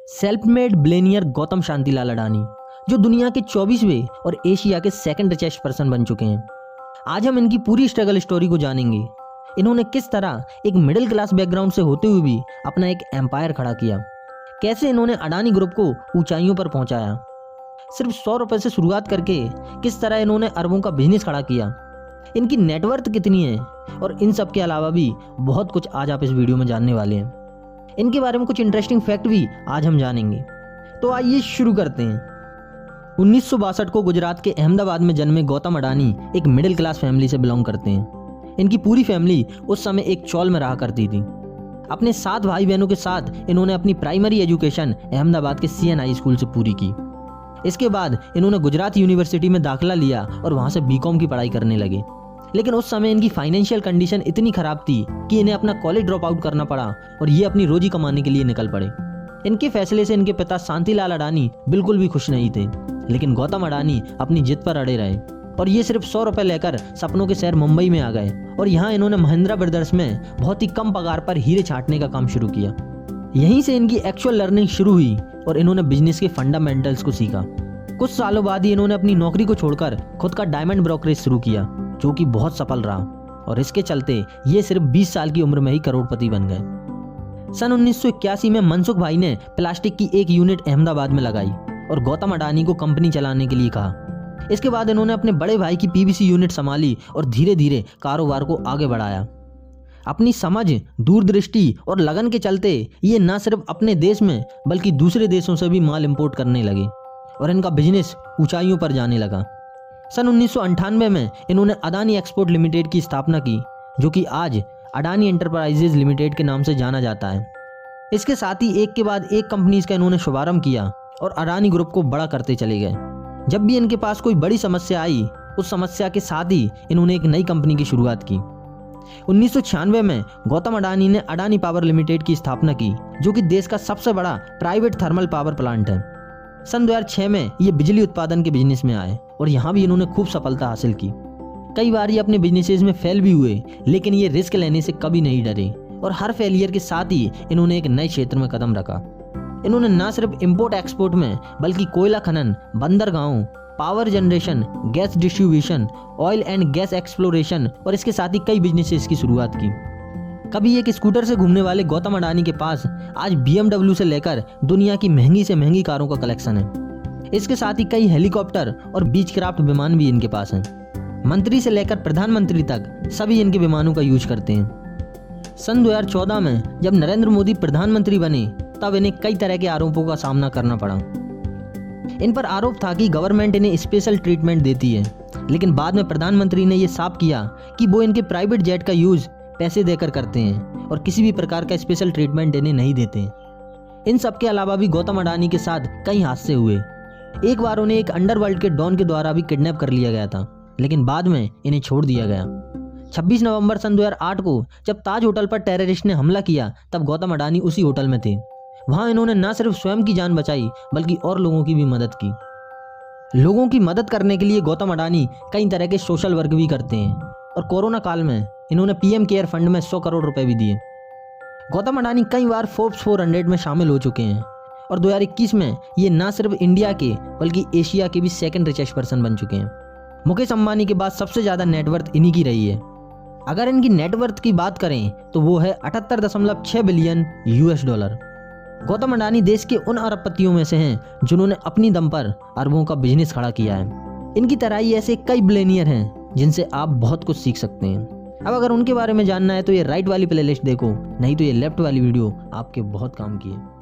Self made billionaire Gautam Shantilal Adani, जो दुनिया के 24वें और एशिया के सेकंड रिचेस्ट पर्सन बन चुके हैं। आज हम इनकी पूरी स्ट्रगल स्टोरी को जानेंगे। इन्होंने किस तरह एक मिडिल क्लास बैकग्राउंड से होते हुए भी अपना एक एम्पायर खड़ा किया, कैसे इन्होंने अडानी ग्रुप को ऊंचाइयों पर पहुंचाया, सिर्फ 100 रुपए से शुरुआत करके किस तरह इन्होंने अरबों का बिजनेस खड़ा किया, इनकी नेटवर्थ कितनी है, और इन सब के अलावा भी बहुत कुछ आज आप इस वीडियो में जानने वाले हैं। इनके बारे में कुछ इंटरेस्टिंग फैक्ट भी आज हम जानेंगे। तो आइए शुरू करते हैं। 1962 को गुजरात के अहमदाबाद में जन्मे गौतम अडानी एक मिडिल क्लास फैमिली से बिलोंग करते हैं। इनकी पूरी फैमिली उस समय एक चौल में रहा करती थी। अपने 7 भाई बहनों के साथ इन्होंने अपनी प्राइमरी एजुकेशन अहमदाबाद के CNI स्कूल से पूरी की। इसके बाद इन्होंने गुजरात यूनिवर्सिटी में दाखिला लिया और वहां से BCom की पढ़ाई करने लगे। लेकिन उस समय इनकी फाइनेंशियल कंडीशन इतनी खराब थी कि इन्हें अपना कॉलेज ड्रॉप आउट करना पड़ा और ये अपनी रोजी कमाने के लिए निकल पड़े। इनके फैसले से इनके पिता शांतिलाल अडानी बिल्कुल भी खुश नहीं थे, लेकिन गौतम अडानी अपनी जिद पर अड़े रहे और ये सिर्फ 100 रुपए लेकर सपनों के शहर मुंबई में आ गए और यहाँ इन्होंने महिंद्रा ब्रदर्स में बहुत ही कम पगार पर हीरे छांटने का काम शुरू किया। यहीं से इनकी एक्चुअल लर्निंग शुरू हुई और इन्होंने बिजनेस के फंडामेंटल्स को सीखा। कुछ सालों बाद ही इन्होंने अपनी नौकरी को छोड़कर खुद का डायमंड ब्रोकरेज शुरू किया, जो कि बहुत सफल रहा और इसके चलते ये सिर्फ 20 साल की उम्र में ही करोड़पति बन गए। सन 1981 में मनसुख भाई ने प्लास्टिक की एक यूनिट अहमदाबाद में लगाई और गौतम अडानी को कंपनी चलाने के लिए कहा। इसके बाद इन्होंने अपने बड़े भाई की PVC यूनिट संभाली और धीरे धीरे कारोबार को आगे बढ़ाया। अपनी समझ, दूरदृष्टि और लगन के चलते ये न सिर्फ अपने देश में बल्कि दूसरे देशों से भी माल इंपोर्ट करने लगे और इनका बिजनेस ऊंचाइयों पर जाने लगा। सन 1998 में इन्होंने अडानी एक्सपोर्ट लिमिटेड की स्थापना की, जो कि आज अडानी एंटरप्राइजेज लिमिटेड के नाम से जाना जाता है। इसके साथ ही एक के बाद एक कंपनीज का इन्होंने शुभारंभ किया और अडानी ग्रुप को बड़ा करते चले गए। जब भी इनके पास कोई बड़ी समस्या आई, उस समस्या के साथ ही इन्होंने एक नई कंपनी की शुरुआत की। 1996 में गौतम अडानी ने अडानी पावर लिमिटेड की स्थापना की, जो कि देश का सबसे बड़ा प्राइवेट थर्मल पावर प्लांट है। सन 2006 में ये बिजली उत्पादन के बिजनेस में आए और यहाँ भी इन्होंने खूब सफलता हासिल की। कई बार ये अपने बिजनेसेस में फेल भी हुए, लेकिन ये रिस्क लेने से कभी नहीं डरे और हर फेलियर के साथ ही इन्होंने एक नए क्षेत्र में कदम रखा। इन्होंने न सिर्फ इंपोर्ट एक्सपोर्ट में बल्कि कोयला खनन, बंदरगाहों, power generation, gas distribution, oil and gas exploration और इसके साथ ही कई बिजनेसेस की शुरुआत की। कभी एक स्कूटर से घूमने वाले गौतम अडानी के पास आज BMW से लेकर दुनिया की महंगी से महंगी कारों का कलेक्शन है। इसके साथ ही कई हेलीकॉप्टर और बीचक्राफ्ट विमान भी इनके पास हैं। मंत्री से लेकर प्रधानमंत्री तक सभी इनके विमानों का यूज करते हैं। सन 2014 में जब नरेंद्र मोदी प्रधानमंत्री बने, तब इन्हें कई तरह के आरोपों का सामना करना पड़ा। इन पर आरोप था कि गवर्नमेंट इन्हें स्पेशल ट्रीटमेंट देती है, लेकिन बाद में प्रधानमंत्री ने यह साफ किया कि वो इनके प्राइवेट जेट का यूज पैसे देकर करते हैं और किसी भी प्रकार का स्पेशल ट्रीटमेंट इन्हें नहीं देते। इन सब के अलावा भी गौतम अडानी के साथ कई हादसे हुए। एक बार उन्हें एक अंडरवर्ल्ड के डॉन के द्वारा भी किडनैप कर लिया गया था, लेकिन बाद में इन्हें छोड़ दिया गया। 26 नवंबर सन 2008 को जब ताज होटल पर टेररिस्ट ने हमला किया, तब गौतम अडानी उसी होटल में थे। वहां इन्होंने न सिर्फ स्वयं की जान बचाई बल्कि और लोगों की भी मदद की। लोगों की मदद करने के लिए गौतम अडानी कई तरह के सोशल वर्क भी करते हैं और कोरोना काल में इन्होंने PM केयर फंड में 100 करोड़ रुपए भी दिए। गौतम अडानी कई बार फोर्ब्स 400 में शामिल हो चुके हैं और 2021 में ये न सिर्फ इंडिया के बल्कि एशिया के भी सेकंड रिचेस्ट पर्सन बन चुके हैं। मुकेश अंबानी के बाद सबसे ज्यादा नेटवर्थ इन्हीं की रही है। अगर इनकी नेटवर्थ की बात करें तो वो है 78.6 बिलियन $। गौतम अडानी देश के उन अरबपतियों में से हैं जिन्होंने अपनी दम पर अरबों का बिजनेस खड़ा किया है। इनकी तरह ही ऐसे कई बिलियनियर हैं जिनसे आप बहुत कुछ सीख सकते हैं। अब अगर उनके बारे में जानना है तो ये राइट वाली प्लेलिस्ट देखो, नहीं तो ये लेफ्ट वाली वीडियो आपके बहुत काम की है।